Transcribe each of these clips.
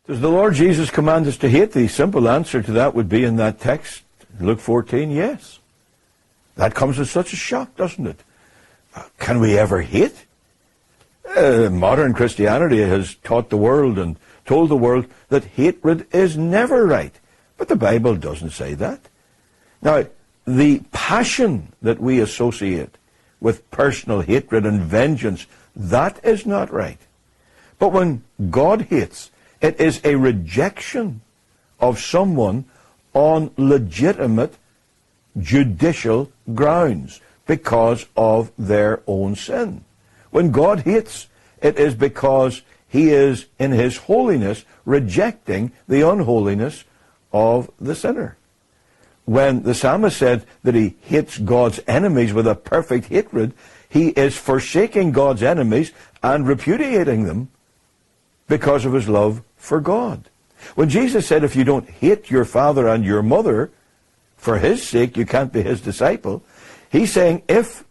Does the Lord Jesus command us to hate? The simple answer to that would be in that text, Luke 14, yes. That comes as such a shock, doesn't it? Can we ever hate? Modern Christianity has taught the world and told the world that hatred is never right. But the Bible doesn't say that. Now, the passion that we associate with personal hatred and vengeance, that is not right. But when God hates, it is a rejection of someone on legitimate judicial grounds because of their own sin. When God hates, it is because he is, in his holiness, rejecting the unholiness of the sinner. When the psalmist said that he hates God's enemies with a perfect hatred, he is forsaking God's enemies and repudiating them because of his love for God. When Jesus said, if you don't hate your father and your mother, for his sake you can't be his disciple, he's saying if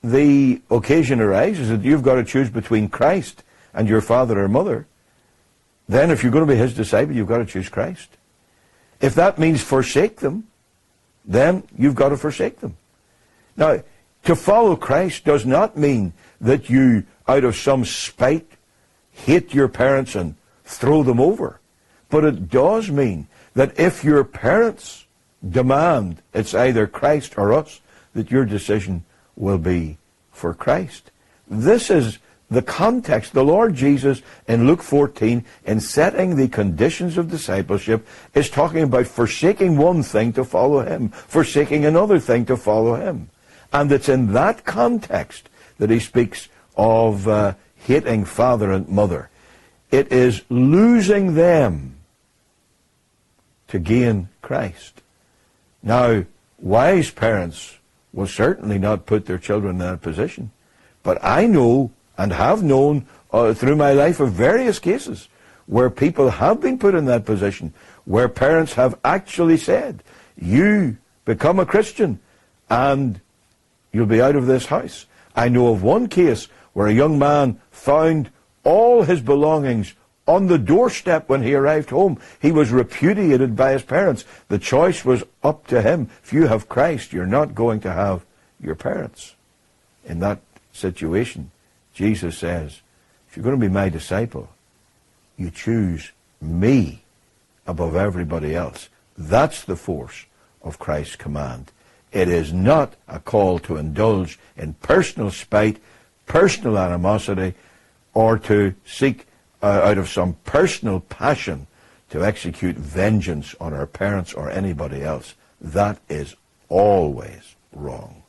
the occasion arises that you've got to choose between Christ and your father or mother, then if you're going to be his disciple, you've got to choose Christ. If that means forsake them, then you've got to forsake them. Now, to follow Christ does not mean that you, out of some spite, hate your parents and throw them over. But it does mean that if your parents demand it's either Christ or us, that your decision will be for Christ. This is the context. The Lord Jesus in Luke 14, in setting the conditions of discipleship, is talking about forsaking one thing to follow him, forsaking another thing to follow him. And it's in that context that he speaks of hating father and mother. It is losing them to gain Christ. Now, wise parents will certainly not put their children in that position. But I know and have known through my life of various cases where people have been put in that position, where parents have actually said, you become a Christian and you'll be out of this house. I know of one case where a young man found all his belongings on the doorstep when he arrived home. He was repudiated by his parents. The choice was up to him. If you have Christ, you're not going to have your parents. In that situation, Jesus says, if you're going to be my disciple, you choose me above everybody else. That's the force of Christ's command. It is not a call to indulge in personal spite, personal animosity, or to seek out of some personal passion to execute vengeance on our parents or anybody else. That is always wrong.